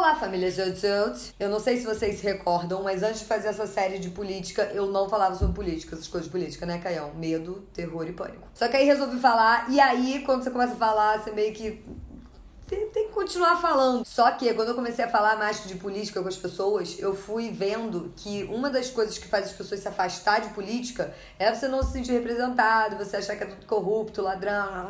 Olá, família Jout. Eu não sei se vocês se recordam, mas antes de fazer essa série de política, eu não falava sobre política, essas coisas de política, né, Caião? Medo, terror e pânico. Só que aí resolvi falar, e aí, quando você começa a falar, você meio que tem que continuar falando. Só que quando eu comecei a falar mais de política com as pessoas, eu fui vendo que uma das coisas que faz as pessoas se afastar de política é você não se sentir representado, você achar que é tudo corrupto, ladrão.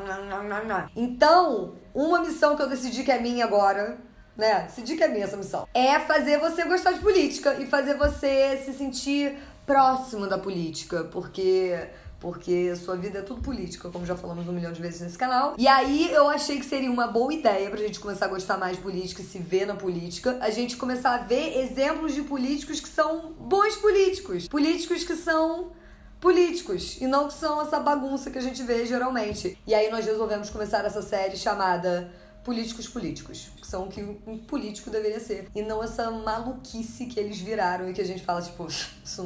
Então, uma missão que eu decidi que é minha agora, né? Decidi que é minha essa missão. É fazer você gostar de política e fazer você se sentir próximo da política, porque sua vida é tudo política, como já falamos 1 milhão de vezes nesse canal. E aí eu achei que seria uma boa ideia pra gente começar a gostar mais de política e se ver na política, a gente começar a ver exemplos de políticos que são bons políticos. Políticos que são políticos e não que são essa bagunça que a gente vê geralmente. E aí nós resolvemos começar essa série chamada Políticos, que são o que um político deveria ser. E não essa maluquice que eles viraram e que a gente fala, tipo, isso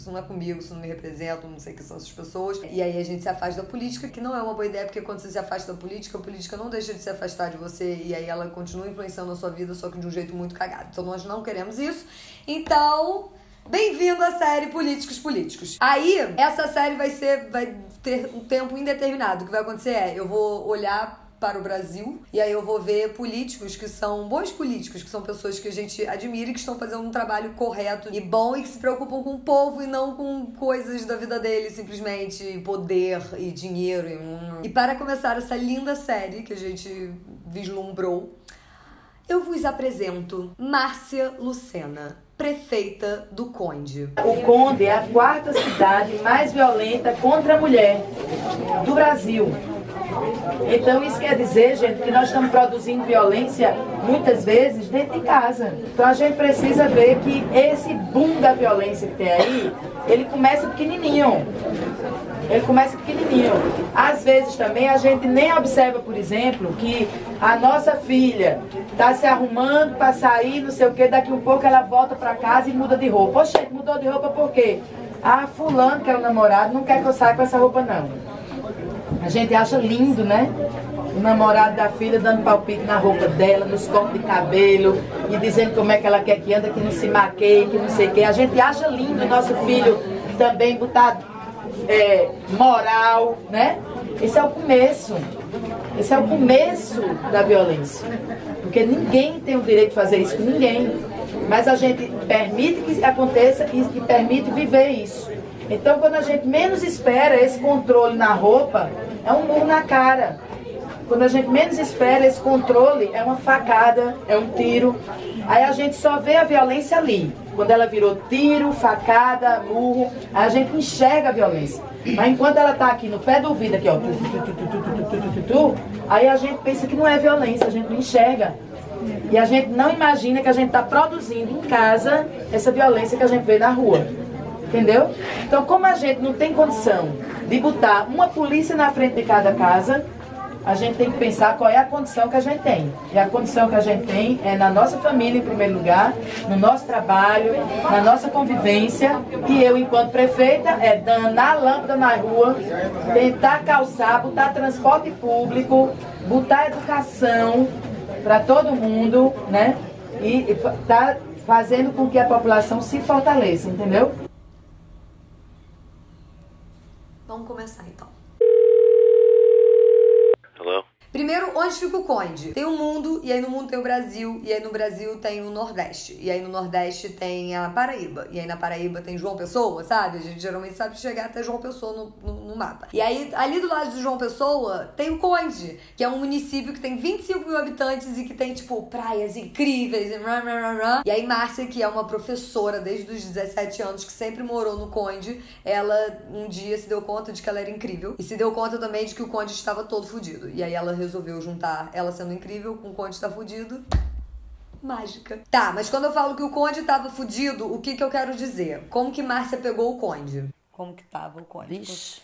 não é comigo, isso não me representa, não sei o que são essas pessoas. E aí a gente se afasta da política, que não é uma boa ideia, porque quando você se afasta da política, a política não deixa de se afastar de você e aí ela continua influenciando a sua vida, só que de um jeito muito cagado. Então nós não queremos isso. Então, bem-vindo à série Políticos. Aí, essa série vai ter um tempo indeterminado. O que vai acontecer é, eu vou olhar para o Brasil, e aí eu vou ver políticos que são bons políticos, que são pessoas que a gente admira e que estão fazendo um trabalho correto e bom e que se preocupam com o povo e não com coisas da vida deles, simplesmente poder e dinheiro. E para começar essa linda série que a gente vislumbrou, eu vos apresento Márcia Lucena, prefeita do Conde. O Conde é a 4ª cidade mais violenta contra a mulher do Brasil. Então isso quer dizer, gente, que nós estamos produzindo violência muitas vezes dentro de casa. Então a gente precisa ver que esse boom da violência que tem aí, ele começa pequenininho. Às vezes também a gente nem observa, por exemplo, que a nossa filha está se arrumando para sair, não sei o que, daqui um pouco ela volta para casa e muda de roupa. Poxa, gente, mudou de roupa por quê? Ah, fulano, que é o namorado, não quer que eu saia com essa roupa não. A gente acha lindo, né? O namorado da filha dando palpite na roupa dela, nos cortes de cabelo, e dizendo como é que ela quer que anda, que não se maqueie, que não sei o quê. A gente acha lindo o nosso filho também botar moral, né? Esse é o começo. Esse é o começo da violência. Porque ninguém tem o direito de fazer isso com ninguém. Mas a gente permite que aconteça e permite viver isso. Então, quando a gente menos espera esse controle na roupa, é um murro na cara. Quando a gente menos espera esse controle, é uma facada, é um tiro. Aí a gente só vê a violência ali. Quando ela virou tiro, facada, murro, a gente enxerga a violência. Mas enquanto ela está aqui no pé do ouvido, aqui, ó, aí a gente pensa que não é violência, a gente não enxerga. E a gente não imagina que a gente está produzindo em casa essa violência que a gente vê na rua. Entendeu? Então, como a gente não tem condição de botar uma polícia na frente de cada casa, a gente tem que pensar qual é a condição que a gente tem. E a condição que a gente tem é na nossa família, em primeiro lugar, no nosso trabalho, na nossa convivência. E eu, enquanto prefeita, é danar a lâmpada na rua, tentar calçar, botar transporte público, botar educação para todo mundo, né? E tá fazendo com que a população se fortaleça, entendeu? Vamos começar então. Hello? Primeiro, onde fica o Conde? Tem o mundo, e aí no mundo tem o Brasil, e aí no Brasil tem o Nordeste, e aí no Nordeste tem a Paraíba, e aí na Paraíba tem João Pessoa, sabe? A gente geralmente sabe chegar até João Pessoa no mapa. E aí, ali do lado de João Pessoa, tem o Conde, que é um município que tem 25 mil habitantes e que tem, tipo, praias incríveis, e aí Márcia, que é uma professora desde os 17 anos, que sempre morou no Conde, ela um dia se deu conta de que ela era incrível, e se deu conta também de que o Conde estava todo fudido, e aí ela resolveu juntar ela sendo incrível com o Conde tá fudido. Mágica. Tá, mas quando eu falo que o Conde tava fudido, o que eu quero dizer? Como que Márcia pegou o Conde? Como que tava o Conde? Vixe.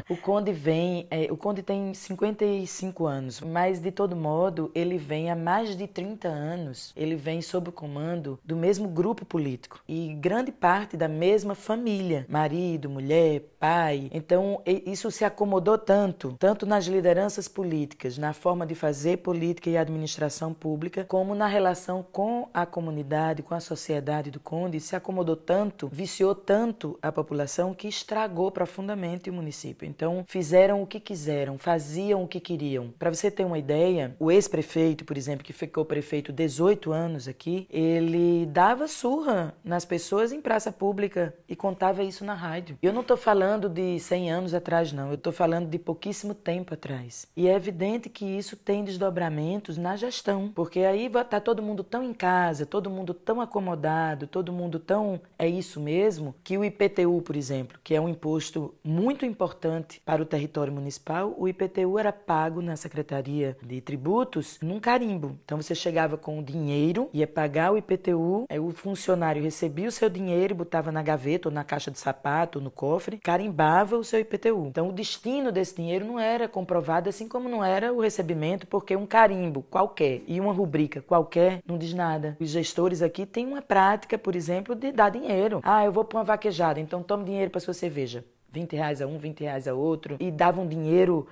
O Conde tem 55 anos, mas de todo modo ele vem há mais de 30 anos, ele vem sob o comando do mesmo grupo político e grande parte da mesma família, marido, mulher, pai. Então isso se acomodou tanto nas lideranças políticas, na forma de fazer política e administração pública, como na relação com a comunidade, com a sociedade do Conde, se acomodou tanto, viciou tanto a população que estragou profundamente o município. Então, fizeram o que quiseram, faziam o que queriam. Para você ter uma ideia, o ex-prefeito, por exemplo, que ficou prefeito 18 anos aqui, ele dava surra nas pessoas em praça pública e contava isso na rádio. Eu não estou falando de 100 anos atrás, não. Eu estou falando de pouquíssimo tempo atrás. E é evidente que isso tem desdobramentos na gestão, porque aí está todo mundo tão em casa, todo mundo tão acomodado, todo mundo tão... É isso mesmo, que o IPTU, por exemplo, que é um imposto muito importante para o território municipal, o IPTU era pago na Secretaria de Tributos num carimbo. Então você chegava com o dinheiro, ia pagar o IPTU, aí o funcionário recebia o seu dinheiro, botava na gaveta ou na caixa de sapato ou no cofre, carimbava o seu IPTU. Então o destino desse dinheiro não era comprovado, assim como não era o recebimento, porque um carimbo qualquer e uma rubrica qualquer não diz nada. Os gestores aqui têm uma prática, por exemplo, de dar dinheiro. Ah, eu vou para uma vaquejada, então tome dinheiro para sua cerveja. R$20 a um, R$20 a outro, e davam dinheiro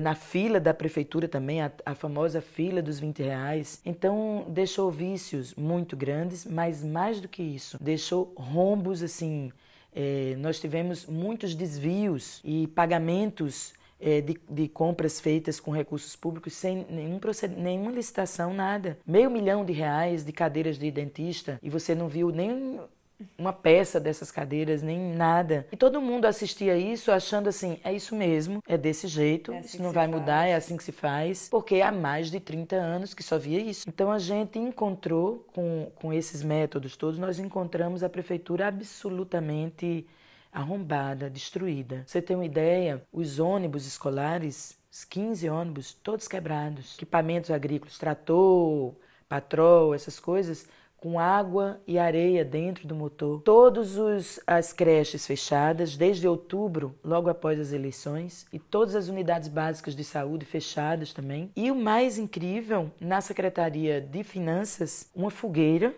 na fila da prefeitura também, a famosa fila dos R$20. Então, deixou vícios muito grandes, mas mais do que isso, deixou rombos, assim, nós tivemos muitos desvios e pagamentos de compras feitas com recursos públicos sem nenhuma licitação, nada. R$500 mil de cadeiras de dentista, e você não viu nem... uma peça dessas cadeiras, nem nada. E todo mundo assistia isso achando assim, é isso mesmo, é desse jeito, isso não vai mudar, é assim que se faz, porque há mais de 30 anos que só via isso. Então a gente encontrou, com esses métodos todos, nós encontramos a prefeitura absolutamente arrombada, destruída. Você tem uma ideia, os ônibus escolares, os 15 ônibus, todos quebrados, equipamentos agrícolas, trator, patrol, essas coisas, com água e areia dentro do motor. Todas as creches fechadas, desde outubro, logo após as eleições, e todas as unidades básicas de saúde fechadas também. E o mais incrível, na Secretaria de Finanças, uma fogueira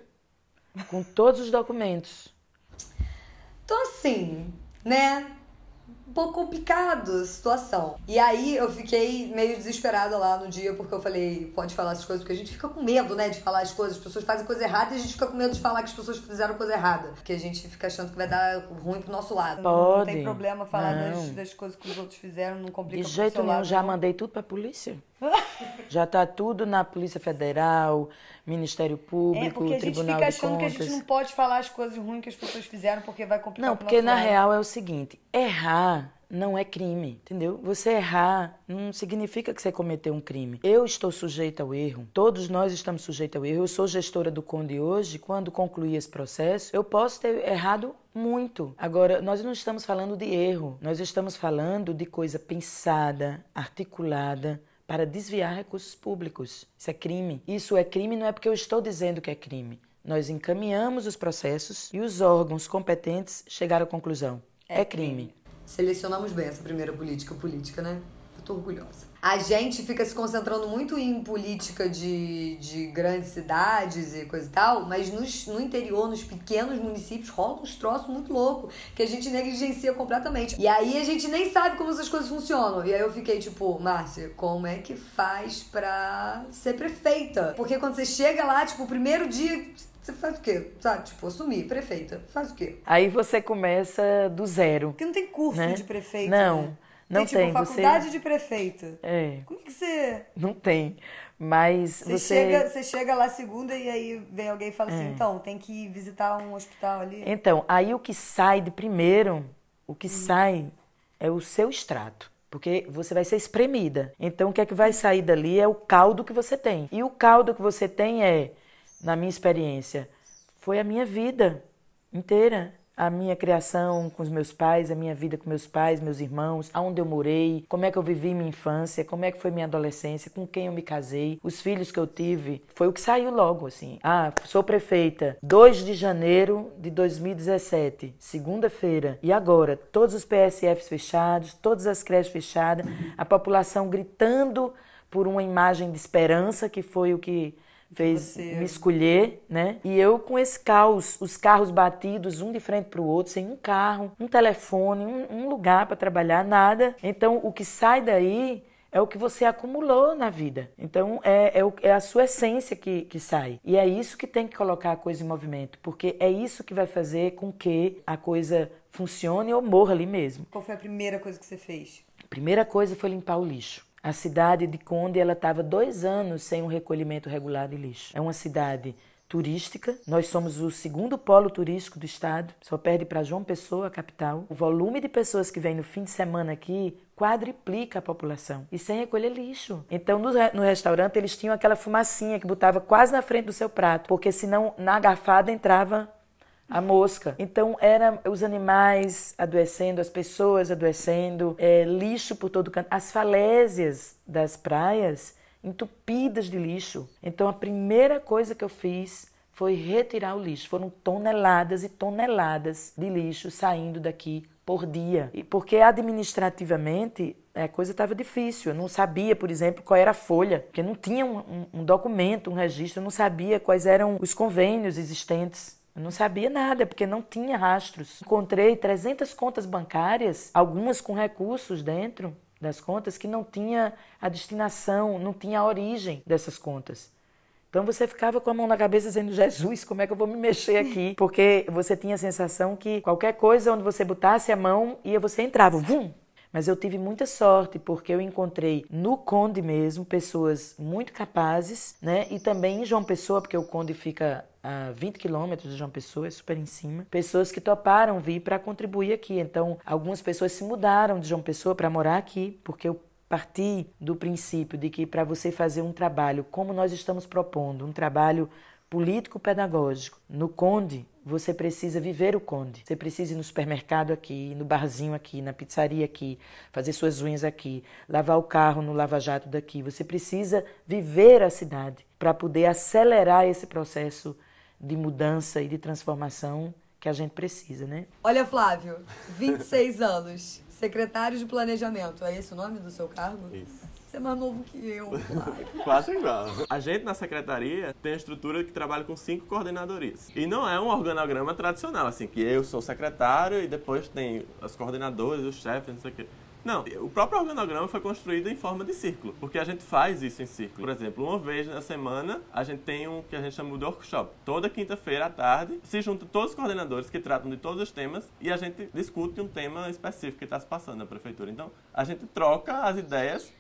com todos os documentos. Então assim, né? Um pouco complicado a situação. E aí eu fiquei meio desesperada lá no dia, porque eu falei, pode falar essas coisas, porque a gente fica com medo, né, de falar as coisas. As pessoas fazem coisa errada e a gente fica com medo de falar que as pessoas fizeram coisa errada. Porque a gente fica achando que vai dar ruim pro nosso lado. Pode. Não tem problema falar das coisas que os outros fizeram, não complica pro seu lado. De jeito nenhum, já mandei tudo pra polícia. Já tá tudo na Polícia Federal, Ministério Público, Tribunal de Contas. Porque a gente fica achando que a gente não pode falar as coisas ruins que as pessoas fizeram, porque vai complicar Não, porque na real é o seguinte, errar não é crime, entendeu? Você errar não significa que você cometeu um crime. Eu estou sujeita ao erro, todos nós estamos sujeitos ao erro. Eu sou gestora do Conde hoje, quando concluir esse processo, eu posso ter errado muito. Agora, nós não estamos falando de erro, nós estamos falando de coisa pensada, articulada, para desviar recursos públicos. Isso é crime. Isso é crime não é porque eu estou dizendo que é crime. Nós encaminhamos os processos e os órgãos competentes chegaram à conclusão. É crime. Selecionamos bem essa primeira política, né? Eu tô orgulhosa. A gente fica se concentrando muito em política de grandes cidades e coisa e tal, mas no interior, nos pequenos municípios, rola uns troços muito loucos que a gente negligencia completamente. E aí a gente nem sabe como essas coisas funcionam. E aí eu fiquei tipo, Márcia, como é que faz pra ser prefeita? Porque quando você chega lá, tipo, o primeiro dia... Você faz o quê? Sabe? Tipo, assumir, prefeita. Faz o quê? Aí você começa do zero. Porque não tem curso, né, de prefeita, não, né? Não tem. Tipo, faculdade de prefeita. É. Como é que você... Não tem. Mas você chega lá segunda e aí vem alguém e fala assim, então, tem que ir visitar um hospital ali. Então, aí o que sai de primeiro, sai é o seu extrato. Porque você vai ser espremida. Então, o que é que vai sair dali é o caldo que você tem. E o caldo que você tem na minha experiência, foi a minha vida inteira. a minha criação com os meus pais, a minha vida com meus pais, meus irmãos, aonde eu morei, como é que eu vivi minha infância, como é que foi minha adolescência, com quem eu me casei, os filhos que eu tive, foi o que saiu logo, assim. Sou prefeita, 2 de janeiro de 2017, segunda-feira. E agora, todos os PSFs fechados, todas as creches fechadas, a população gritando por uma imagem de esperança, que foi o que fez me escolher, né? E eu com esse caos, os carros batidos, um de frente para o outro, sem um carro, um telefone, um lugar para trabalhar, nada. Então, o que sai daí é o que você acumulou na vida. Então, é a sua essência que sai. E é isso que tem que colocar a coisa em movimento, porque é isso que vai fazer com que a coisa funcione ou morra ali mesmo. Qual foi a primeira coisa que você fez? A primeira coisa foi limpar o lixo. A cidade de Conde, ela estava 2 anos sem um recolhimento regular de lixo. É uma cidade turística. Nós somos o 2º polo turístico do estado. Só perde para João Pessoa, a capital. O volume de pessoas que vem no fim de semana aqui quadriplica a população. E sem recolher lixo. Então, no restaurante, eles tinham aquela fumacinha que botava quase na frente do seu prato. Porque senão, na garfada, entrava a mosca. Então, eram os animais adoecendo, as pessoas adoecendo, lixo por todo canto. As falésias das praias entupidas de lixo. Então, a primeira coisa que eu fiz foi retirar o lixo. Foram toneladas e toneladas de lixo saindo daqui por dia. E porque administrativamente a coisa estava difícil. Eu não sabia, por exemplo, qual era a folha, porque não tinha um documento, um registro. Eu não sabia quais eram os convênios existentes. Eu não sabia nada, porque não tinha rastros. Encontrei 300 contas bancárias, algumas com recursos dentro das contas, que não tinha a destinação, não tinha a origem dessas contas. Então você ficava com a mão na cabeça dizendo, Jesus, como é que eu vou me mexer aqui? Porque você tinha a sensação que qualquer coisa onde você botasse a mão, você entrava, vum! Mas eu tive muita sorte, porque eu encontrei no Conde mesmo pessoas muito capazes, né? E também em João Pessoa, porque o Conde fica a 20 quilômetros de João Pessoa, é super em cima. Pessoas que toparam vir para contribuir aqui. Então, algumas pessoas se mudaram de João Pessoa para morar aqui, porque eu parti do princípio de que para você fazer um trabalho como nós estamos propondo, um trabalho político-pedagógico, no Conde, você precisa viver o Conde. Você precisa ir no supermercado aqui, no barzinho aqui, na pizzaria aqui, fazer suas unhas aqui, lavar o carro no lava-jato daqui. Você precisa viver a cidade para poder acelerar esse processo de mudança e de transformação que a gente precisa, né? Olha, Flávio, 26 anos, secretário de planejamento. É esse o nome do seu cargo? Isso. Você é mais novo que eu, Flávio. Quase igual. A gente na secretaria tem a estrutura que trabalha com 5 coordenadorias. E não é um organograma tradicional, assim, que eu sou secretário e depois tem as coordenadoras, os chefes, não sei o quê. Não, o próprio organograma foi construído em forma de círculo, porque a gente faz isso em círculo. Por exemplo, uma vez na semana, a gente tem um que a gente chama de workshop. Toda quinta-feira à tarde, se juntam todos os coordenadores que tratam de todos os temas e a gente discute um tema específico que está se passando na prefeitura. Então, a gente troca as ideias,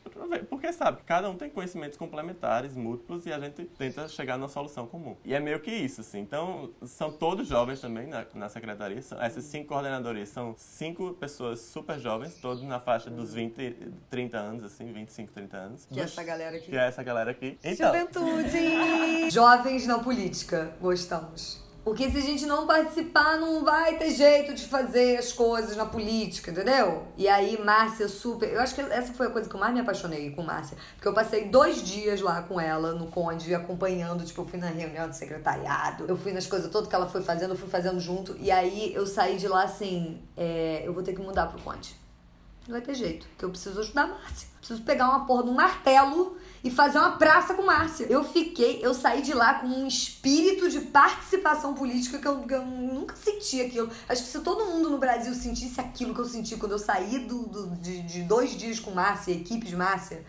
porque sabe que cada um tem conhecimentos complementares, múltiplos, e a gente tenta chegar numa solução comum. E é meio que isso, assim. Então, são todos jovens também na secretaria. Essas 5 coordenadorias são 5 pessoas super jovens, todos na faixa dos 20, 30 anos, assim, 25, 30 anos. Que é essa galera aqui. Que é essa galera aqui. Então, Juventude! Jovens na política, gostamos. Porque se a gente não participar, não vai ter jeito de fazer as coisas na política, entendeu? E aí, Márcia, super... Eu acho que essa foi a coisa que eu mais me apaixonei com Márcia. Porque eu passei 2 dias lá com ela, no Conde, acompanhando. Tipo, eu fui na reunião do secretariado, eu fui nas coisas todas que ela foi fazendo, eu fui fazendo junto. E aí, eu saí de lá assim, eu vou ter que mudar pro Conde. Não vai ter jeito, porque eu preciso ajudar a Márcia. Preciso pegar uma porra de um martelo e fazer uma praça com Márcia. Eu saí de lá com um espírito de participação política que eu nunca senti aquilo. Acho que se todo mundo no Brasil sentisse aquilo que eu senti quando eu saí de 2 dias com Márcia, a equipe de Márcia,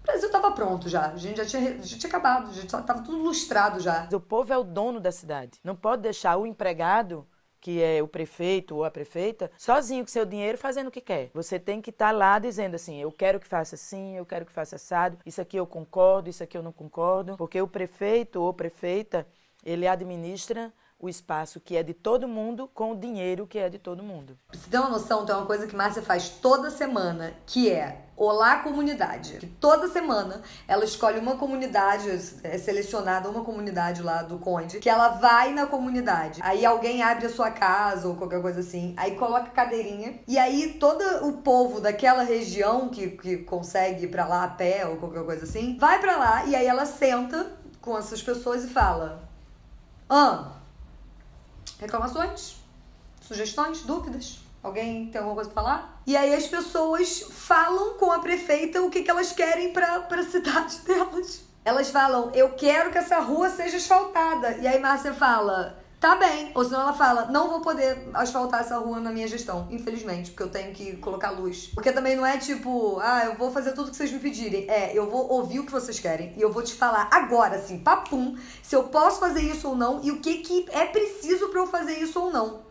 o Brasil tava pronto já. A gente já tinha acabado, já tava tudo lustrado já. O povo é o dono da cidade. Não pode deixar o empregado, que é o prefeito ou a prefeita, sozinho com seu dinheiro fazendo o que quer. Você tem que estar lá dizendo assim, eu quero que faça assim, eu quero que faça assado, isso aqui eu concordo, isso aqui eu não concordo, porque o prefeito ou prefeita, ele administra o espaço que é de todo mundo com o dinheiro que é de todo mundo. Pra você ter uma noção, tem uma coisa que Márcia faz toda semana, que é Olá Comunidade. Que toda semana ela escolhe uma comunidade, é selecionada uma comunidade lá do Conde, que ela vai na comunidade. Aí alguém abre a sua casa ou qualquer coisa assim, aí coloca cadeirinha, e aí todo o povo daquela região que consegue ir pra lá a pé ou qualquer coisa assim, vai pra lá e aí ela senta com essas pessoas e fala: reclamações? Sugestões? Dúvidas? Alguém tem alguma coisa pra falar? E aí as pessoas falam com a prefeita o que elas querem pra cidade delas. Elas falam: eu quero que essa rua seja asfaltada. E aí Márcia fala: tá bem. Ou senão ela fala: não vou poder asfaltar essa rua na minha gestão, infelizmente, porque eu tenho que colocar luz. Porque também não é tipo, eu vou fazer tudo que vocês me pedirem. Eu vou ouvir o que vocês querem e eu vou te falar agora, assim, papum, se eu posso fazer isso ou não e o que é preciso pra eu fazer isso ou não.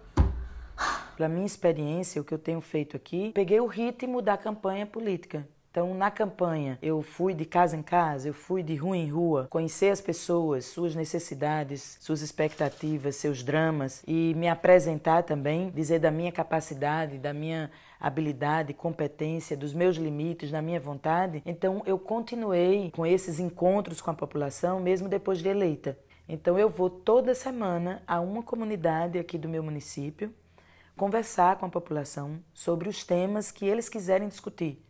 Pela minha experiência, o que eu tenho feito aqui, peguei o ritmo da campanha política. Então, na campanha, eu fui de casa em casa, eu fui de rua em rua, conhecer as pessoas, suas necessidades, suas expectativas, seus dramas e me apresentar também, dizer da minha capacidade, da minha habilidade, competência, dos meus limites, da minha vontade. Então, eu continuei com esses encontros com a população, mesmo depois de eleita. Então, eu vou toda semana a uma comunidade aqui do meu município, conversar com a população sobre os temas que eles quiserem discutir.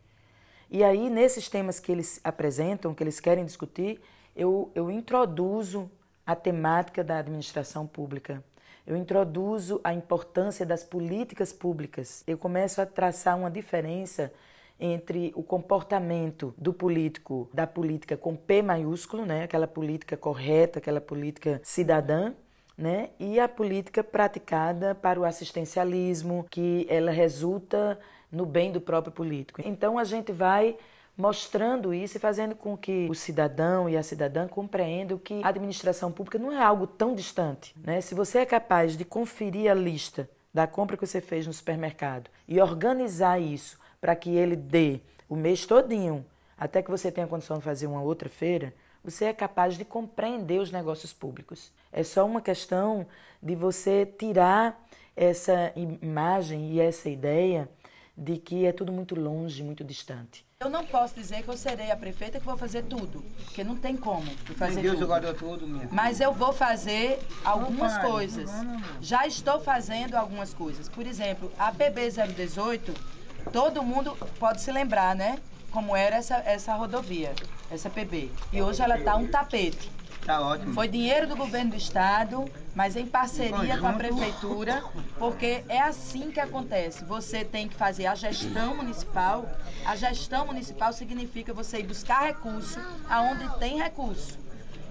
E aí, nesses temas que eles apresentam, que eles querem discutir, eu introduzo a temática da administração pública. Eu introduzo a importância das políticas públicas. Eu começo a traçar uma diferença entre o comportamento do político, da política com P maiúsculo, né? Aquela política correta, aquela política cidadã, né? E a política praticada para o assistencialismo, que ela resulta no bem do próprio político. Então a gente vai mostrando isso e fazendo com que o cidadão e a cidadã compreendam que a administração pública não é algo tão distante, né? Se você é capaz de conferir a lista da compra que você fez no supermercado e organizar isso para que ele dê o mês todinho, até que você tenha condição de fazer uma outra feira, você é capaz de compreender os negócios públicos. É só uma questão de você tirar essa imagem e essa ideia de que é tudo muito longe, muito distante. Eu não posso dizer que eu serei a prefeita que vou fazer tudo, porque não tem como fazer tudo. Mas eu vou fazer algumas coisas. Já estou fazendo algumas coisas. Por exemplo, a PB 018, todo mundo pode se lembrar, né? Como era essa rodovia, essa PB. E hoje ela está um tapete. Tá ótimo. Foi dinheiro do governo do estado, mas em parceria com a prefeitura, porque é assim que acontece. Você tem que fazer a gestão municipal. A gestão municipal significa você ir buscar recurso aonde tem recurso.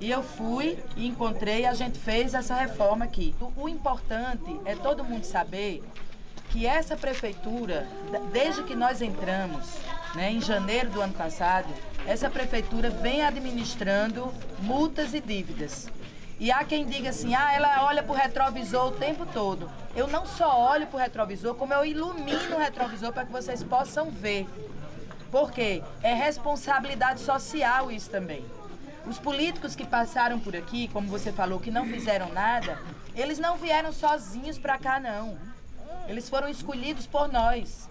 E eu fui e encontrei, a gente fez essa reforma aqui. O importante é todo mundo saber que essa prefeitura, desde que nós entramos, né, em janeiro do ano passado, essa prefeitura vem administrando multas e dívidas. E há quem diga assim, ela olha para o retrovisor o tempo todo. Eu não só olho para o retrovisor, como eu ilumino o retrovisor para que vocês possam ver. Por quê? É responsabilidade social isso também. Os políticos que passaram por aqui, como você falou, que não fizeram nada, eles não vieram sozinhos para cá, não. Eles foram escolhidos por nós,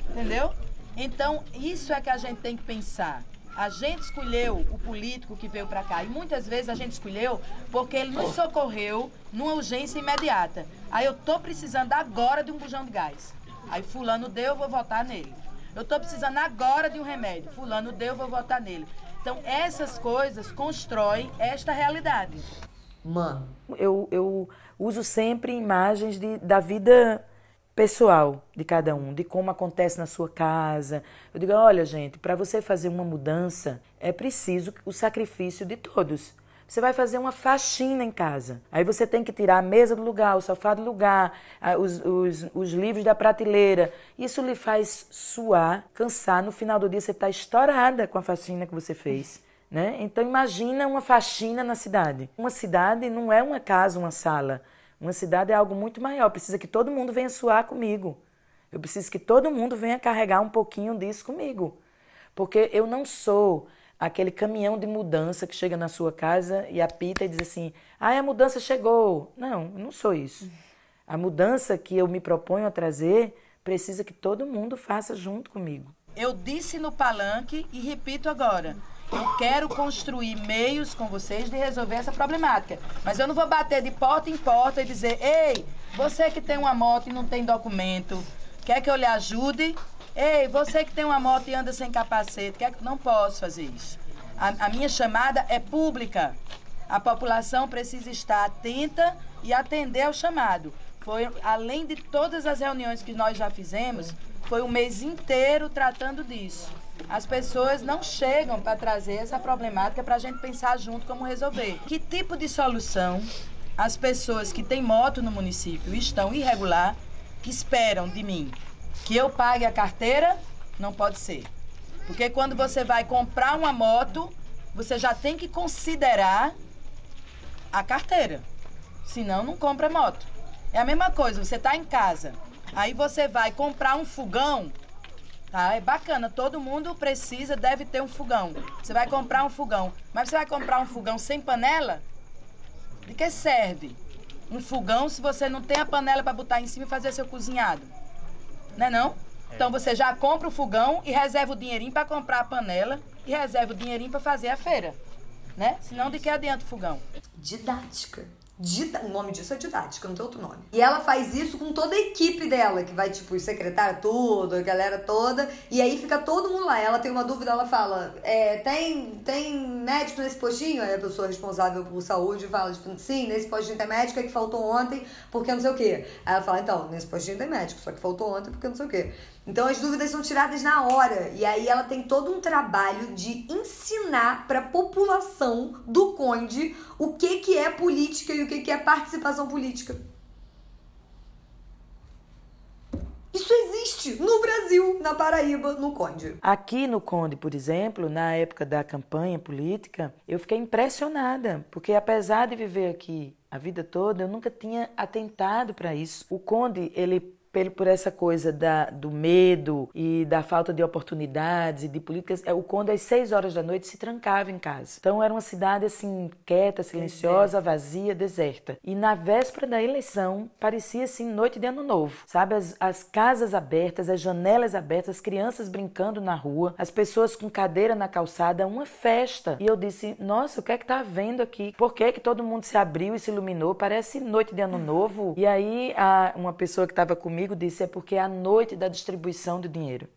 entendeu? Então, isso é que a gente tem que pensar. A gente escolheu o político que veio para cá e muitas vezes a gente escolheu porque ele nos socorreu numa urgência imediata. Aí eu tô precisando agora de um bujão de gás. Aí fulano deu, eu vou votar nele. Eu tô precisando agora de um remédio. Fulano deu, eu vou votar nele. Então, essas coisas constroem esta realidade. Mano, eu uso sempre imagens da vida pessoal de cada um, de como acontece na sua casa. Eu digo, olha, gente, para você fazer uma mudança, é preciso o sacrifício de todos. Você vai fazer uma faxina em casa. Aí você tem que tirar a mesa do lugar, o sofá do lugar, os livros da prateleira. Isso lhe faz suar, cansar. No final do dia você está estourada com a faxina que você fez, né? Então imagina uma faxina na cidade. Uma cidade não é uma casa, uma sala. Uma cidade é algo muito maior. Precisa que todo mundo venha suar comigo. Eu preciso que todo mundo venha carregar um pouquinho disso comigo. Porque eu não sou aquele caminhão de mudança que chega na sua casa e apita e diz assim, a mudança chegou. Não, eu não sou isso. A mudança que eu me proponho a trazer precisa que todo mundo faça junto comigo. Eu disse no palanque e repito agora. Eu quero construir meios com vocês de resolver essa problemática. Mas eu não vou bater de porta em porta e dizer, ei, você que tem uma moto e não tem documento, quer que eu lhe ajude? Ei, você que tem uma moto e anda sem capacete, quer que... Não posso fazer isso. A minha chamada é pública. A população precisa estar atenta e atender ao chamado. Foi, além de todas as reuniões que nós já fizemos, foi um mês inteiro tratando disso. As pessoas não chegam para trazer essa problemática para a gente pensar junto como resolver. Que tipo de solução as pessoas que têm moto no município estão irregular, que esperam de mim que eu pague a carteira? Não pode ser. Porque quando você vai comprar uma moto, você já tem que considerar a carteira. Senão, não compra moto. É a mesma coisa, você está em casa, aí você vai comprar um fogão. Tá, é bacana, todo mundo precisa, deve ter um fogão. Você vai comprar um fogão, mas você vai comprar um fogão sem panela? De que serve um fogão se você não tem a panela para botar em cima e fazer seu cozinhado? Não é não? Então você já compra o fogão e reserva o dinheirinho para comprar a panela e reserva o dinheirinho para fazer a feira, né? Senão de que adianta o fogão? Didática. O nome disso é didática, não tem outro nome. E ela faz isso com toda a equipe dela, que vai, tipo, os secretários tudo, a galera toda, e aí fica todo mundo lá. Ela tem uma dúvida, ela fala, tem médico nesse postinho? Aí a pessoa responsável por saúde fala, tipo, sim, nesse postinho tem médico, é que faltou ontem, porque não sei o quê. Aí ela fala, então, nesse postinho tem médico, só que faltou ontem porque não sei o quê. Então as dúvidas são tiradas na hora, e aí ela tem todo um trabalho de ensinar para a população do Conde o que é política e o que é participação política. Isso existe no Brasil, na Paraíba, no Conde. Aqui no Conde, por exemplo, na época da campanha política, eu fiquei impressionada, porque apesar de viver aqui a vida toda, eu nunca tinha atentado para isso. O Conde, ele por essa coisa do medo e da falta de oportunidades e de políticas, o Conde às 6 horas da noite se trancava em casa. Então era uma cidade assim, quieta, silenciosa, vazia, deserta. E na véspera da eleição, parecia assim noite de ano novo, sabe? As casas abertas, as janelas abertas, as crianças brincando na rua, as pessoas com cadeira na calçada, uma festa. E eu disse, nossa, o que é que tá havendo aqui? Por que todo mundo se abriu e se iluminou? Parece noite de ano novo. E aí uma pessoa que estava comigo disse, é porque é a noite da distribuição do dinheiro.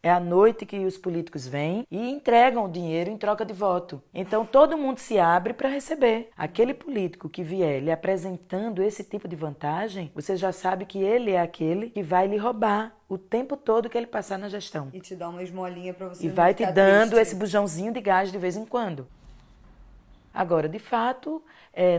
É a noite que os políticos vêm e entregam o dinheiro em troca de voto. Então todo mundo se abre para receber. Aquele político que vier lhe apresentando esse tipo de vantagem, você já sabe que ele é aquele que vai lhe roubar o tempo todo que ele passar na gestão. E te dá uma esmolinha para você e não vai ficar te dando triste. Esse bujãozinho de gás de vez em quando. Agora, de fato,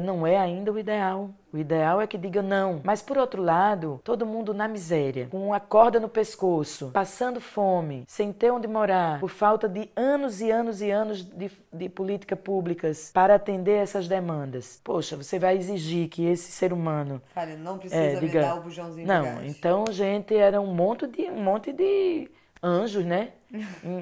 não é ainda o ideal. O ideal é que diga não. Mas, por outro lado, todo mundo na miséria, com uma corda no pescoço, passando fome, sem ter onde morar, por falta de anos e anos e anos de políticas públicas para atender essas demandas. Poxa, você vai exigir que esse ser humano... Fale, não precisa me dar o bujãozinho não, de gás. Então, gente, era um monte de anjos, né?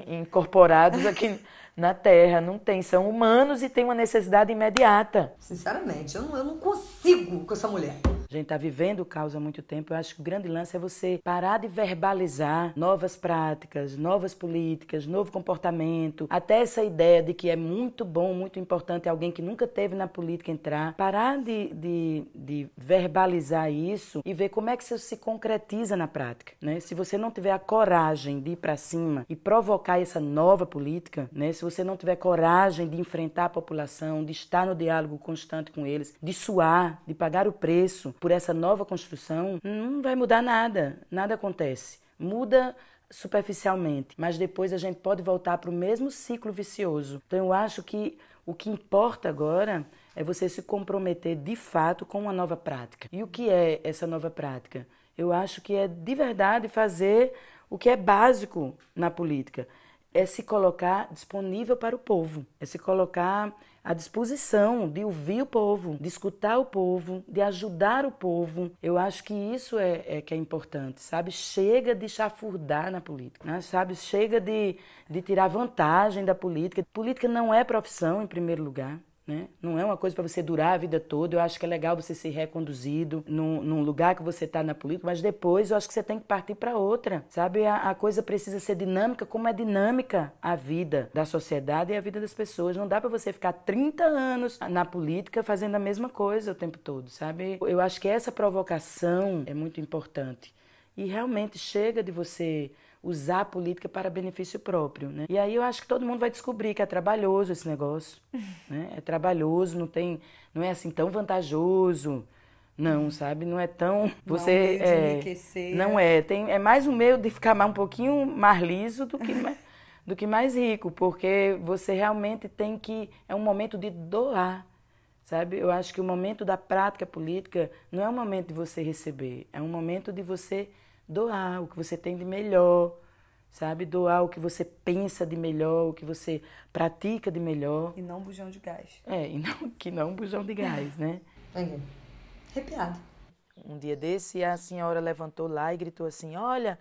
Incorporados aqui... na Terra, não tem, são humanos e tem uma necessidade imediata. Sinceramente, eu não consigo com essa mulher. A gente está vivendo o caos há muito tempo, eu acho que o grande lance é você parar de verbalizar novas práticas, novas políticas, novo comportamento, até essa ideia de que é muito bom, muito importante alguém que nunca teve na política entrar, parar de verbalizar isso e ver como é que isso se concretiza na prática, né? Se você não tiver a coragem de ir para cima e provocar essa nova política, né? Se você não tiver coragem de enfrentar a população, de estar no diálogo constante com eles, de suar, de pagar o preço por essa nova construção, não vai mudar nada, nada acontece. Muda superficialmente, mas depois a gente pode voltar para o mesmo ciclo vicioso. Então eu acho que o que importa agora é você se comprometer de fato com uma nova prática. E o que é essa nova prática? Eu acho que é de verdade fazer o que é básico na política. é se colocar disponível para o povo, é se colocar à disposição de ouvir o povo, de escutar o povo, de ajudar o povo. Eu acho que isso que é importante, sabe? Chega de chafurdar na política, né? Sabe? Chega de tirar vantagem da política. Política não é profissão, em primeiro lugar. Né? Não é uma coisa para você durar a vida toda. Eu acho que é legal você ser reconduzido num lugar que você está na política, mas depois eu acho que você tem que partir para outra, sabe? A coisa precisa ser dinâmica, como é dinâmica a vida da sociedade e a vida das pessoas. Não dá para você ficar 30 anos na política fazendo a mesma coisa o tempo todo, sabe? Eu acho que essa provocação é muito importante. E realmente chega de você usar a política para benefício próprio, né? E aí eu acho que todo mundo vai descobrir que é trabalhoso esse negócio, né? É trabalhoso, não é assim tão vantajoso, não, sabe? Não é tão... Você não é um meio de enriquecer. Não é, é mais um meio de ficar um pouquinho mais liso do que mais rico, porque você realmente tem que... É um momento de doar, sabe? Eu acho que o momento da prática política não é um momento de você receber, é um momento de você doar o que você tem de melhor, sabe? Doar o que você pensa de melhor, o que você pratica de melhor. E não bujão de gás. Que não bujão de gás, né? Arrepiado. Um dia desse, a senhora levantou lá e gritou assim, olha,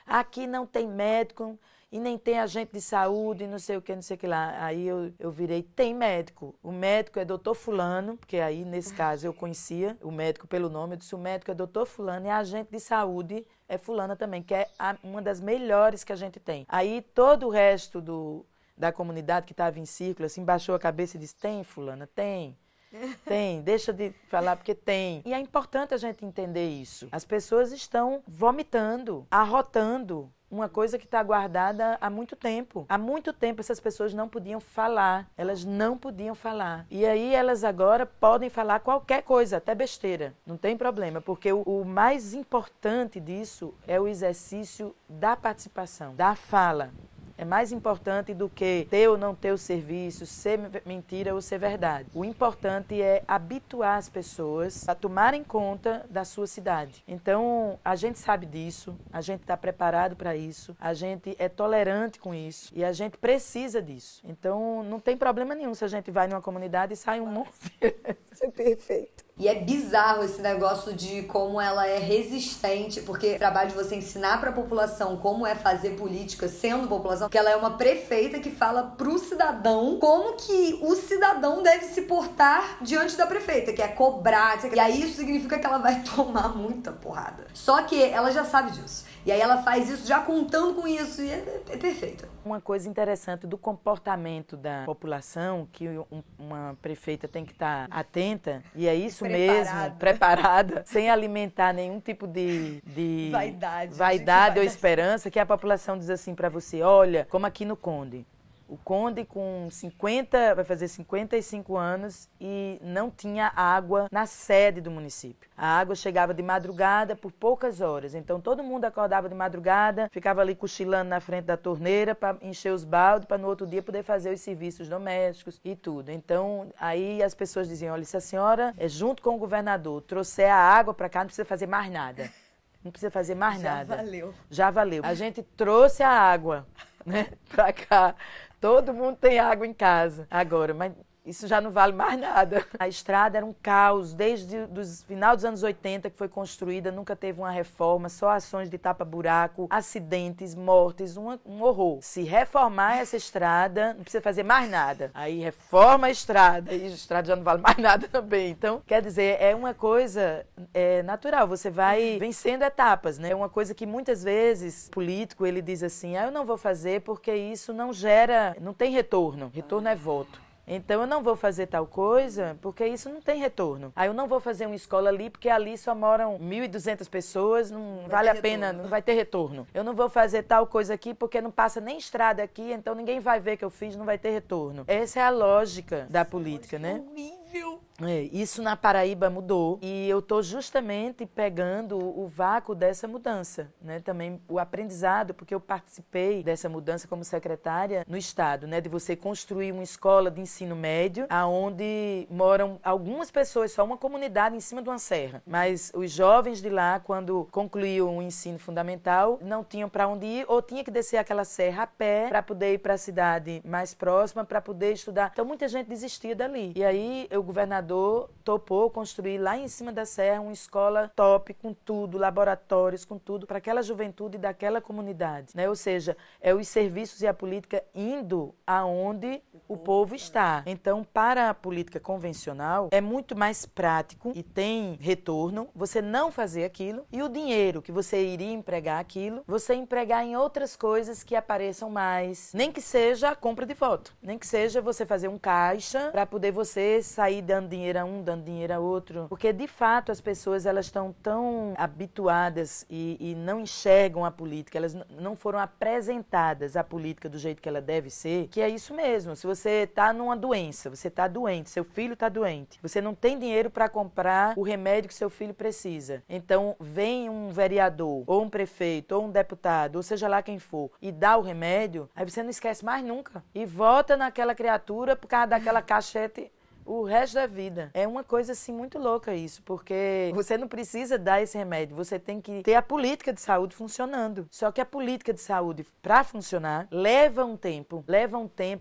aqui não tem médico e nem tem agente de saúde, não sei o que lá. Aí eu virei, tem médico. O médico é doutor fulano, porque aí, nesse caso, eu conhecia o médico pelo nome. Eu disse, o médico é doutor fulano e a agente de saúde é fulana também, que é uma das melhores que a gente tem. Aí todo o resto da comunidade que estava em círculo, assim, baixou a cabeça e disse, tem fulana? Tem. Tem, deixa de falar porque tem. E é importante a gente entender isso. As pessoas estão vomitando, arrotando uma coisa que está guardada há muito tempo. Há muito tempo essas pessoas não podiam falar. Elas não podiam falar. E aí elas agora podem falar qualquer coisa, até besteira. Não tem problema, porque o mais importante disso é o exercício da participação, da fala. É mais importante do que ter ou não ter o serviço, ser mentira ou ser verdade. O importante é habituar as pessoas a tomarem conta da sua cidade. Então, a gente sabe disso, a gente está preparado para isso, a gente é tolerante com isso e a gente precisa disso. Então, não tem problema nenhum se a gente vai numa comunidade e sai um monte. Isso é perfeito. E é bizarro esse negócio de como ela é resistente, porque o trabalho de você ensinar pra população como é fazer política sendo população, que ela é uma prefeita que fala pro cidadão como que o cidadão deve se portar diante da prefeita, que é cobrar, e aí isso significa que ela vai tomar muita porrada. Só que ela já sabe disso. E aí ela faz isso já contando com isso e é perfeita. Uma coisa interessante do comportamento da população, que uma prefeita tem que estar atenta, e é isso mesmo, preparada, sem alimentar nenhum tipo de vaidade ou esperança, que a população diz assim para você, olha, como aqui no Conde. O Conde vai fazer 55 anos e não tinha água na sede do município. A água chegava de madrugada por poucas horas. Então todo mundo acordava de madrugada, ficava ali cochilando na frente da torneira para encher os baldes, para no outro dia poder fazer os serviços domésticos e tudo. Então aí as pessoas diziam, olha, se a senhora, junto com o governador, trouxer a água para cá, não precisa fazer mais nada. Não precisa fazer mais nada. Já valeu. Já valeu. A gente trouxe a água, né, para cá. Todo mundo tem água em casa agora, mas isso já não vale mais nada. A estrada era um caos, desde o final dos anos 80 que foi construída, nunca teve uma reforma, só ações de tapa-buraco, acidentes, mortes, um horror. Se reformar essa estrada, não precisa fazer mais nada. Aí reforma a estrada, e a estrada já não vale mais nada também. Então, quer dizer, é uma coisa natural, você vai vencendo etapas, né? É uma coisa que muitas vezes o político, ele diz assim, eu não vou fazer porque isso não tem retorno. Retorno é voto. Então, eu não vou fazer tal coisa porque isso não tem retorno. Aí eu não vou fazer uma escola ali porque ali só moram 1.200 pessoas, não vale a pena, não vai ter retorno. Eu não vou fazer tal coisa aqui porque não passa nem estrada aqui, então ninguém vai ver que eu fiz, não vai ter retorno. Essa é a lógica da política, né? óbvio. Isso na Paraíba mudou e eu estou justamente pegando o vácuo dessa mudança, né? Também o aprendizado, porque eu participei dessa mudança como secretária no estado, né? De você construir uma escola de ensino médio, aonde moram algumas pessoas, só uma comunidade em cima de uma serra. Mas os jovens de lá, quando concluíam o ensino fundamental, não tinham para onde ir ou tinha que descer aquela serra a pé para poder ir para a cidade mais próxima, para poder estudar. Então muita gente desistia dali. E aí o governador topou construir lá em cima da serra uma escola top, com tudo, laboratórios, com tudo, para aquela juventude daquela comunidade, né? Ou seja, é os serviços e a política indo aonde o povo está. Então, para a política convencional, é muito mais prático e tem retorno você não fazer aquilo e o dinheiro que você iria empregar aquilo, você empregar em outras coisas que apareçam mais. Nem que seja a compra de voto, nem que seja você fazer um caixa para poder você sair dando dinheiro a um, dando dinheiro a outro. Porque, de fato, as pessoas elas estão tão habituadas e não enxergam a política, elas não foram apresentadas a política do jeito que ela deve ser, que é isso mesmo. Se você está numa doença, você está doente, seu filho está doente, você não tem dinheiro para comprar o remédio que seu filho precisa. Então, vem um vereador, ou um prefeito, ou um deputado, ou seja lá quem for, e dá o remédio, aí você não esquece mais nunca. E vota naquela criatura por causa daquela cachete o resto da vida. É uma coisa, assim, muito louca isso, porque você não precisa dar esse remédio, você tem que ter a política de saúde funcionando. Só que a política de saúde, para funcionar, leva um tempo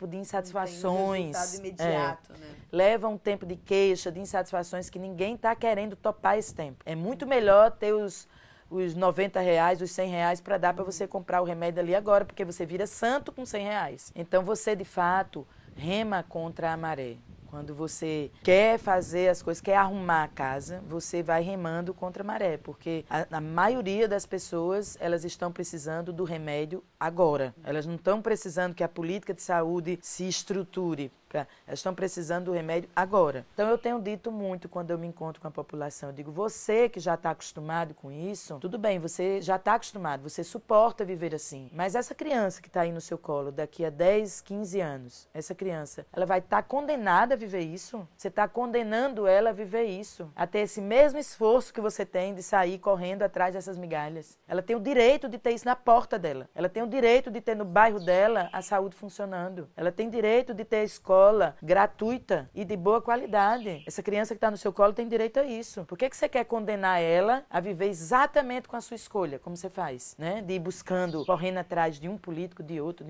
de insatisfações. Não tem resultado imediato, né? Leva um tempo de queixa, de insatisfações que ninguém está querendo topar esse tempo. É muito melhor ter os R$90, os R$100 para dar para você comprar o remédio ali agora, porque você vira santo com R$100. Então você, de fato, rema contra a maré. Quando você quer fazer as coisas, quer arrumar a casa, você vai remando contra a maré, porque a maioria das pessoas, elas estão precisando do remédio agora. Elas não estão precisando que a política de saúde se estruture. Elas estão precisando do remédio agora. Então, eu tenho dito muito quando eu me encontro com a população. Eu digo, você que já está acostumado com isso, tudo bem, você já está acostumado, você suporta viver assim. Mas essa criança que está aí no seu colo, daqui a 10, 15 anos, essa criança, ela vai estar condenada a viver isso? Você está condenando ela a viver isso, a ter esse mesmo esforço que você tem de sair correndo atrás dessas migalhas. Ela tem o direito de ter isso na porta dela. Ela tem o direito de ter no bairro dela a saúde funcionando. Ela tem direito de ter a escola gratuita e de boa qualidade. Essa criança que está no seu colo tem direito a isso. Por que você quer condenar ela a viver exatamente com a sua escolha, como você faz, né? De ir buscando, correndo atrás de um político, de outro,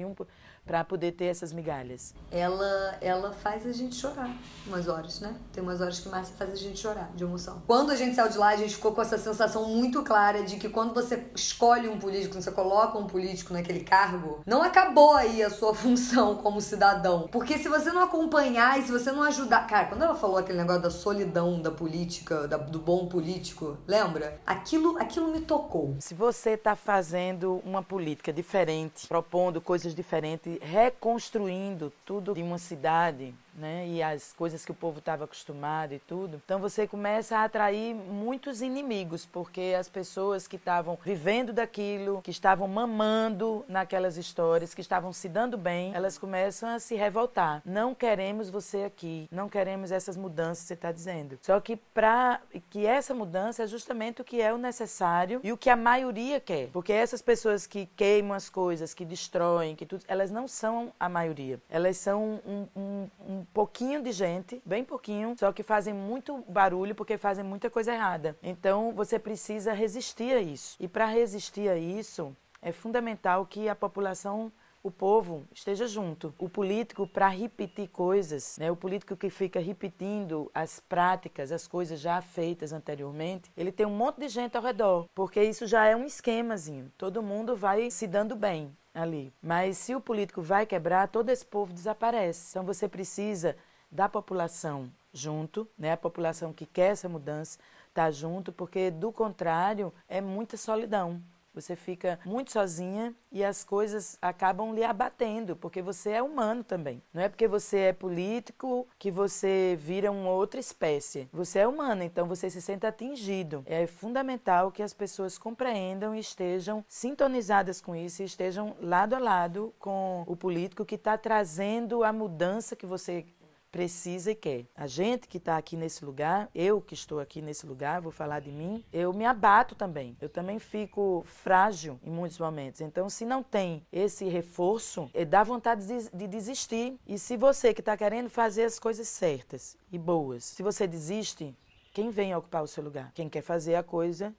para poder ter essas migalhas. Ela faz a gente chorar umas horas, né? Tem umas horas que Márcia faz a gente chorar de emoção. Quando a gente saiu de lá, a gente ficou com essa sensação muito clara de que quando você escolhe um político, quando você coloca um político naquele cargo, não acabou aí a sua função como cidadão. Porque se você não acompanhar e se você não ajudar... Cara, quando ela falou aquele negócio da solidão da política, do bom político, lembra? Aquilo me tocou. Se você está fazendo uma política diferente, propondo coisas diferentes, reconstruindo tudo de uma cidade, né, e as coisas que o povo estava acostumado e tudo, então você começa a atrair muitos inimigos, porque as pessoas que estavam vivendo daquilo, que estavam mamando naquelas histórias, que estavam se dando bem, elas começam a se revoltar. Não queremos você aqui, não queremos essas mudanças que você está dizendo. Só que para que essa mudança é justamente o que é o necessário e o que a maioria quer, porque essas pessoas que queimam as coisas, que destroem, que tudo, elas não são a maioria. Elas são um pouquinho de gente, bem pouquinho, só que fazem muito barulho porque fazem muita coisa errada. Então, você precisa resistir a isso. E para resistir a isso, é fundamental que a população, o povo, esteja junto. O político, para repetir coisas, né, o político que fica repetindo as práticas, as coisas já feitas anteriormente, ele tem um monte de gente ao redor, porque isso já é um esquemazinho. Todo mundo vai se dando bem ali. Mas se o político vai quebrar, todo esse povo desaparece. Então você precisa da população junto, né? A população que quer essa mudança tá junto, porque do contrário é muita solidão. Você fica muito sozinha e as coisas acabam lhe abatendo, porque você é humano também. Não é porque você é político que você vira uma outra espécie. Você é humano, então você se sente atingido. É fundamental que as pessoas compreendam e estejam sintonizadas com isso e estejam lado a lado com o político que está trazendo a mudança que você precisa e quer. A gente que está aqui nesse lugar, eu que estou aqui nesse lugar, vou falar de mim, eu me abato também. Eu também fico frágil em muitos momentos. Então, se não tem esse reforço, dá vontade de desistir. E se você que está querendo fazer as coisas certas e boas, se você desiste, quem vem ocupar o seu lugar? Quem quer fazer a coisa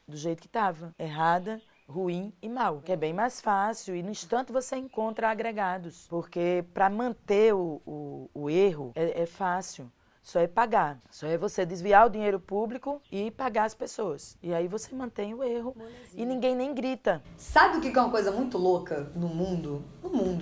do jeito que estava, errada, ruim e mal, que é bem mais fácil e no instante você encontra agregados, porque para manter o erro é fácil, só é pagar, só é você desviar o dinheiro público e pagar as pessoas, e aí você mantém o erro e ninguém nem grita. Sabe o que é uma coisa muito louca no mundo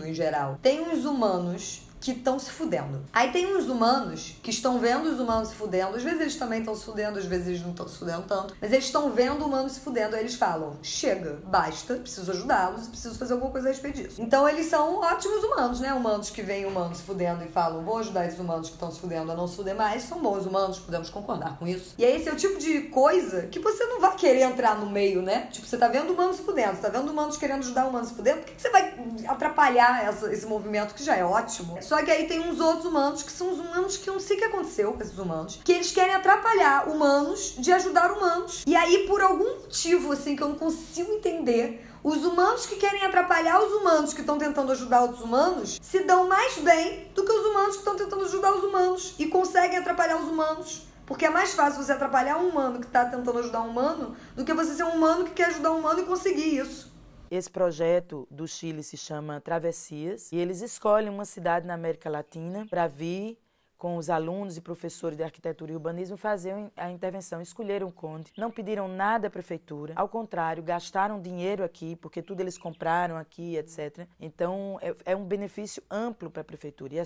em geral? Tem uns humanos que estão se fudendo. Aí tem uns humanos que estão vendo os humanos se fudendo. Às vezes eles também estão se fudendo, às vezes eles não estão se fudendo tanto. Mas eles estão vendo humanos se fudendo. Aí eles falam, chega, basta, preciso ajudá-los, preciso fazer alguma coisa a respeito disso. Então eles são ótimos humanos, né? Humanos que veem humanos se fudendo e falam, vou ajudar esses humanos que estão se fudendo a não se fuder mais. São bons humanos, podemos concordar com isso. E aí esse é o tipo de coisa que você não vai querer entrar no meio, né? Tipo, você tá vendo humanos se fudendo, você tá vendo humanos querendo ajudar humanos se fudendo, por que você vai atrapalhar esse movimento que já é ótimo? Só que aí tem uns outros humanos que são os humanos que eu não sei o que aconteceu com esses humanos, que eles querem atrapalhar humanos de ajudar humanos. E aí, por algum motivo, assim, que eu não consigo entender, os humanos que querem atrapalhar os humanos que estão tentando ajudar outros humanos se dão mais bem do que os humanos que estão tentando ajudar os humanos e conseguem atrapalhar os humanos. Porque é mais fácil você atrapalhar um humano que está tentando ajudar um humano do que você ser um humano que quer ajudar um humano e conseguir isso. Esse projeto do Chile se chama Travessias e eles escolhem uma cidade na América Latina para vir com os alunos e professores de arquitetura e urbanismo fazer a intervenção. Escolheram o Conde, não pediram nada à prefeitura, ao contrário, gastaram dinheiro aqui, porque tudo eles compraram aqui, etc. Então, é um benefício amplo para a prefeitura. E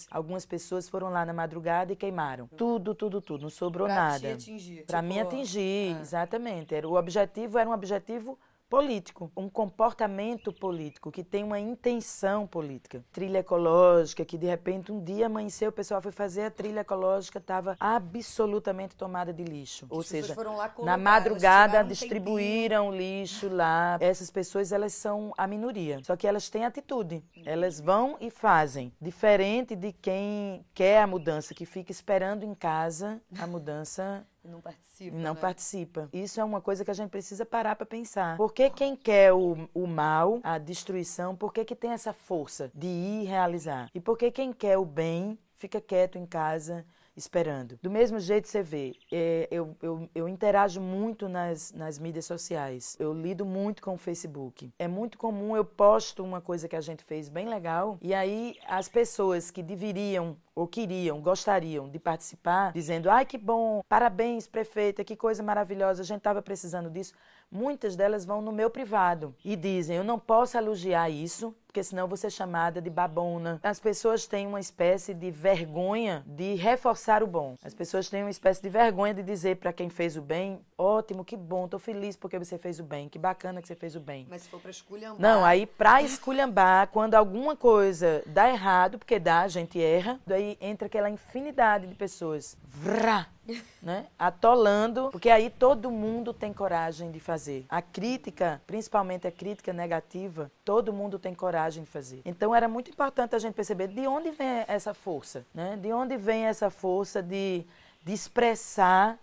algumas pessoas foram lá na madrugada e queimaram. Tudo, não sobrou nada. Para atingir. Para mim atingir, exatamente. Era um objetivo político, um comportamento político, que tem uma intenção política. Trilha ecológica, que de repente um dia amanheceu, o pessoal foi fazer a trilha ecológica, estava absolutamente tomada de lixo. Ou seja, na madrugada distribuíram lixo lá. Essas pessoas, elas são a minoria, só que elas têm atitude. Elas vão e fazem. Diferente de quem quer a mudança, que fica esperando em casa a mudança. Não participa. Isso é uma coisa que a gente precisa parar para pensar. Por que quem quer o mal, a destruição, por que tem essa força de ir realizar? E por que quem quer o bem fica quieto em casa esperando? Do mesmo jeito você vê, eu interajo muito nas mídias sociais, eu lido muito com o Facebook. É muito comum, eu posto uma coisa que a gente fez bem legal, e aí as pessoas que deveriam ou gostariam de participar, dizendo, ai que bom, parabéns prefeita, que coisa maravilhosa, a gente estava precisando disso. Muitas delas vão no meu privado e dizem, eu não posso elogiar isso, porque senão eu vou ser chamada de babona. As pessoas têm uma espécie de vergonha de reforçar o bom. As pessoas têm uma espécie de vergonha de dizer para quem fez o bem, ótimo, que bom, estou feliz porque você fez o bem, que bacana que você fez o bem. Mas se for para esculhambar... Não, aí para esculhambar, quando alguma coisa dá errado, porque a gente erra, daí entra aquela infinidade de pessoas, né, atolando, porque aí todo mundo tem coragem de fazer. A crítica, principalmente a crítica negativa, todo mundo tem coragem de fazer. Então era muito importante a gente perceber de onde vem essa força, né? De onde vem essa força de expressar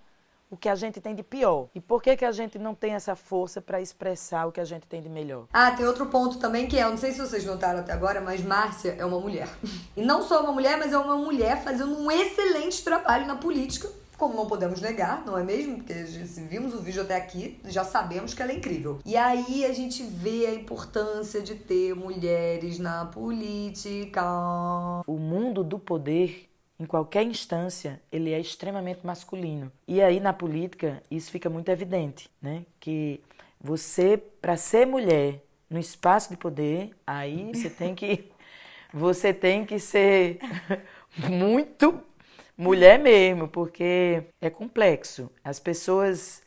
o que a gente tem de pior. E por que a gente não tem essa força para expressar o que a gente tem de melhor? Tem outro ponto também que eu não sei se vocês notaram até agora, mas Márcia é uma mulher. E não só uma mulher, mas é uma mulher fazendo um excelente trabalho na política, como não podemos negar, não é mesmo? Porque se vimos o vídeo até aqui, já sabemos que ela é incrível. E aí a gente vê a importância de ter mulheres na política. O mundo do poder, em qualquer instância, ele é extremamente masculino. E aí, na política, isso fica muito evidente, né? Que você, para ser mulher no espaço de poder, aí você tem que ser muito mulher mesmo, porque é complexo. As pessoas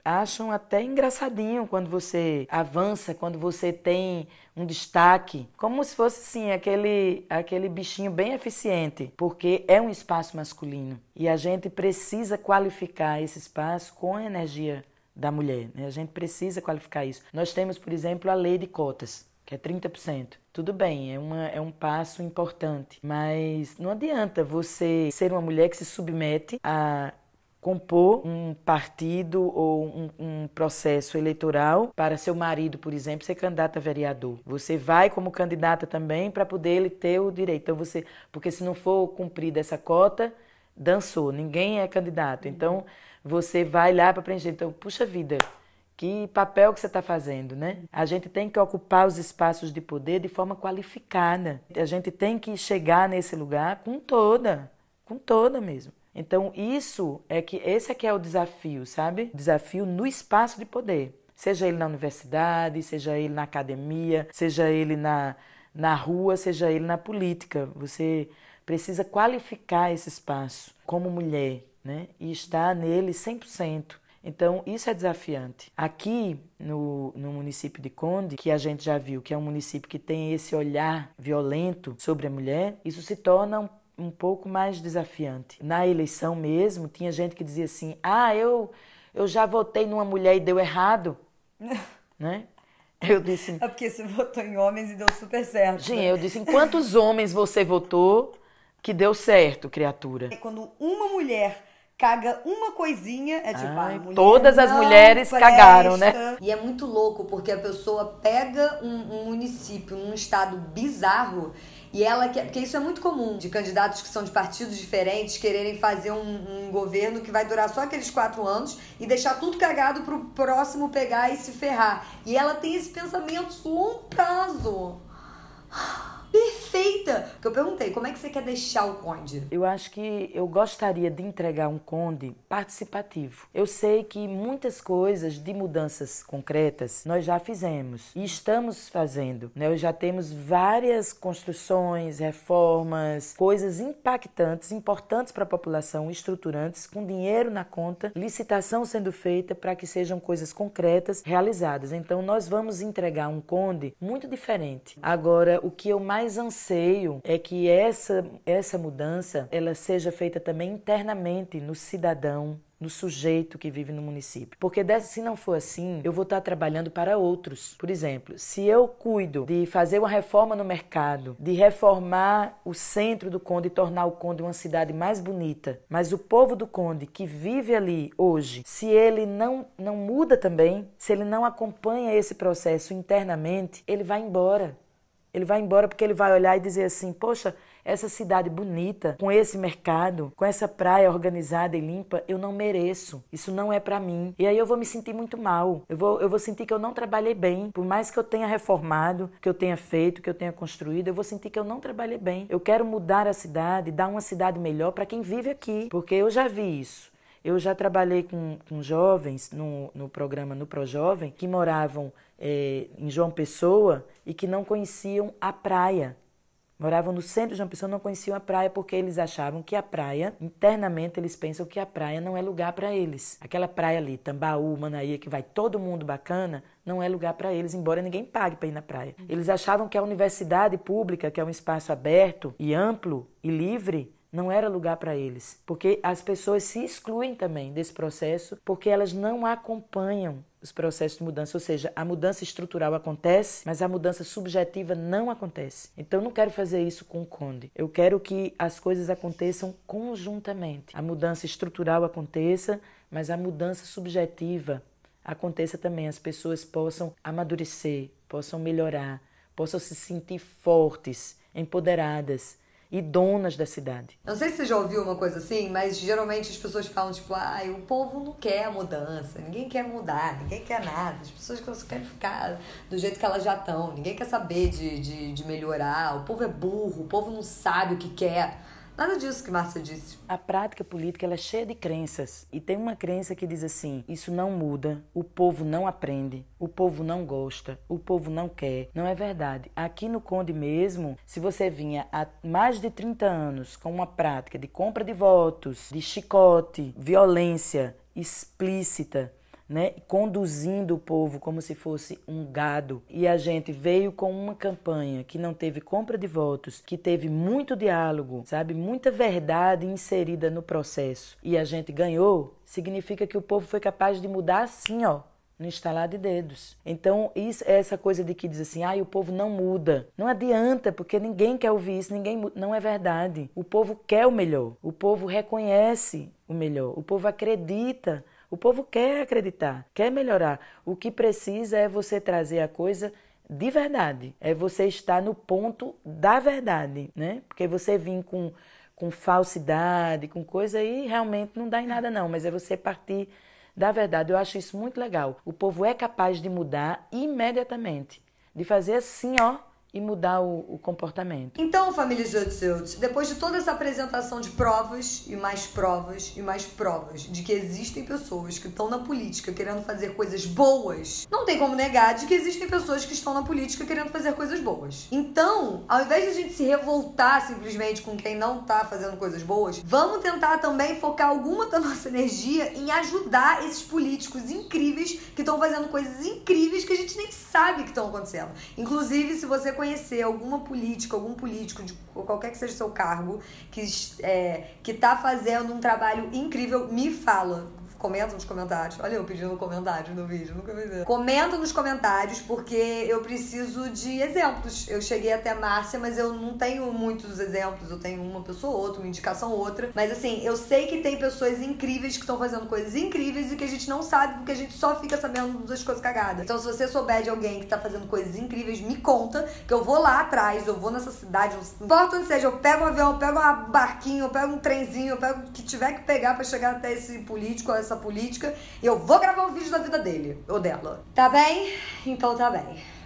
acham até engraçadinho quando você avança, quando você tem um destaque, como se fosse assim, aquele bichinho bem eficiente, porque é um espaço masculino. E a gente precisa qualificar esse espaço com a energia da mulher, né? A gente precisa qualificar isso. Nós temos, por exemplo, a lei de cotas, que é 30%. Tudo bem, é um passo importante, mas não adianta você ser uma mulher que se submete a compor um partido ou um processo eleitoral para seu marido, por exemplo, ser candidato a vereador. Você vai como candidata também para poder ele ter o direito. Então porque se não for cumprida essa cota, dançou, ninguém é candidato. Então você vai lá para preencher. Então, puxa vida, que papel que você está fazendo, né? A gente tem que ocupar os espaços de poder de forma qualificada. A gente tem que chegar nesse lugar com toda mesmo. Então, esse é que é o desafio, sabe? Desafio no espaço de poder. Seja ele na universidade, seja ele na academia, seja ele na rua, seja ele na política. Você precisa qualificar esse espaço como mulher, né? E estar nele 100%. Então, isso é desafiante. Aqui, no município de Conde, que a gente já viu que é um município que tem esse olhar violento sobre a mulher, isso se torna um pouco mais desafiante. Na eleição mesmo, tinha gente que dizia assim, eu já votei numa mulher e deu errado, né? Eu disse... É porque você votou em homens e deu super certo. Gente, né? Eu disse, em quantos homens você votou que deu certo, criatura? Quando uma mulher caga uma coisinha, é tipo, mulher todas as mulheres presta. cagaram, né? E é muito louco, porque a pessoa pega um município, num estado bizarro, e ela quer, porque isso é muito comum, de candidatos que são de partidos diferentes quererem fazer um governo que vai durar só aqueles 4 anos e deixar tudo cagado pro próximo pegar e se ferrar. E ela tem esse pensamento longo prazo. Perfeita! Porque eu perguntei, como é que você quer deixar o Conde? Eu acho que eu gostaria de entregar um Conde participativo. Eu sei que muitas coisas de mudanças concretas nós já fizemos e estamos fazendo, né? Já temos várias construções, reformas, coisas impactantes, importantes para a população, estruturantes, com dinheiro na conta, licitação sendo feita para que sejam coisas concretas realizadas. Então nós vamos entregar um Conde muito diferente. Agora, o que eu mais anseio é que essa mudança ela seja feita também internamente no cidadão, no sujeito que vive no município. Porque se não for assim, eu vou estar trabalhando para outros. Por exemplo, se eu cuido de fazer uma reforma no mercado, de reformar o centro do Conde e tornar o Conde uma cidade mais bonita, mas o povo do Conde que vive ali hoje, se ele não muda também, se ele não acompanha esse processo internamente, ele vai embora. Ele vai embora porque ele vai olhar e dizer assim, poxa, essa cidade bonita, com esse mercado, com essa praia organizada e limpa, eu não mereço. Isso não é pra mim. E aí eu vou me sentir muito mal. Eu vou sentir que eu não trabalhei bem. Por mais que eu tenha reformado, que eu tenha feito, que eu tenha construído, eu vou sentir que eu não trabalhei bem. Eu quero mudar a cidade, dar uma cidade melhor para quem vive aqui. Porque eu já vi isso. Eu já trabalhei com jovens no programa no ProJovem que moravam em João Pessoa e que não conheciam a praia. Moravam no centro de João Pessoa e não conheciam a praia porque eles achavam que a praia, internamente eles pensam que a praia não é lugar para eles. Aquela praia ali, Tambaú, Manaíra, que vai todo mundo bacana, não é lugar para eles, embora ninguém pague para ir na praia. Eles achavam que a universidade pública, que é um espaço aberto e amplo e livre, não era lugar para eles, porque as pessoas se excluem também desse processo porque elas não acompanham os processos de mudança, ou seja, a mudança estrutural acontece, mas a mudança subjetiva não acontece. Então eu não quero fazer isso com o Conde, eu quero que as coisas aconteçam conjuntamente. A mudança estrutural aconteça, mas a mudança subjetiva aconteça também, as pessoas possam amadurecer, possam melhorar, possam se sentir fortes, empoderadas e donas da cidade. Não sei se você já ouviu uma coisa assim, mas geralmente as pessoas falam tipo, o povo não quer a mudança, ninguém quer mudar, ninguém quer nada, as pessoas só querem ficar do jeito que elas já estão, ninguém quer saber de melhorar, o povo é burro, o povo não sabe o que quer. Nada disso que Márcia disse. A prática política ela é cheia de crenças. E tem uma crença que diz assim, isso não muda, o povo não aprende, o povo não gosta, o povo não quer. Não é verdade. Aqui no Conde mesmo, se você vinha há mais de 30 anos com uma prática de compra de votos, de chicote, violência explícita, né, conduzindo o povo como se fosse um gado. E a gente veio com uma campanha que não teve compra de votos, que teve muito diálogo, sabe, muita verdade inserida no processo. E a gente ganhou, significa que o povo foi capaz de mudar assim, no instalar de dedos. Então, isso é essa coisa de que diz assim, o povo não muda. Não adianta, porque ninguém quer ouvir isso, ninguém muda. Não é verdade. O povo quer o melhor. O povo reconhece o melhor. O povo acredita. O povo quer acreditar, quer melhorar. O que precisa é você trazer a coisa de verdade. É você estar no ponto da verdade, né? Porque você vir com falsidade, com coisa aí, realmente não dá em nada não. Mas é você partir da verdade. Eu acho isso muito legal. O povo é capaz de mudar imediatamente. De fazer assim, e mudar o comportamento. Então, família Jutsuts, depois de toda essa apresentação de provas e mais provas e mais provas de que existem pessoas que estão na política querendo fazer coisas boas, não tem como negar de que existem pessoas que estão na política querendo fazer coisas boas. Então, ao invés de a gente se revoltar simplesmente com quem não tá fazendo coisas boas, vamos tentar também focar alguma da nossa energia em ajudar esses políticos incríveis que estão fazendo coisas incríveis que a gente nem sabe que estão acontecendo. Inclusive, se você conhecer alguma política, algum político, de qualquer que seja o seu cargo, que tá fazendo um trabalho incrível, me fala. Comenta nos comentários. Olha eu pedindo comentários no vídeo, nunca vi isso. Comenta nos comentários, porque eu preciso de exemplos. Eu cheguei até Márcia, mas eu não tenho muitos exemplos. Eu tenho uma pessoa ou outra, uma indicação ou outra. Mas assim, eu sei que tem pessoas incríveis que estão fazendo coisas incríveis e que a gente não sabe, porque a gente só fica sabendo das coisas cagadas. Então, se você souber de alguém que tá fazendo coisas incríveis, me conta, que eu vou lá atrás, eu vou nessa cidade, não importa onde seja, eu pego um avião, eu pego um barquinho, eu pego um trenzinho, eu pego o que tiver que pegar pra chegar até esse político, essa política, e eu vou gravar um vídeo da vida dele ou dela. Tá bem? Então tá bem.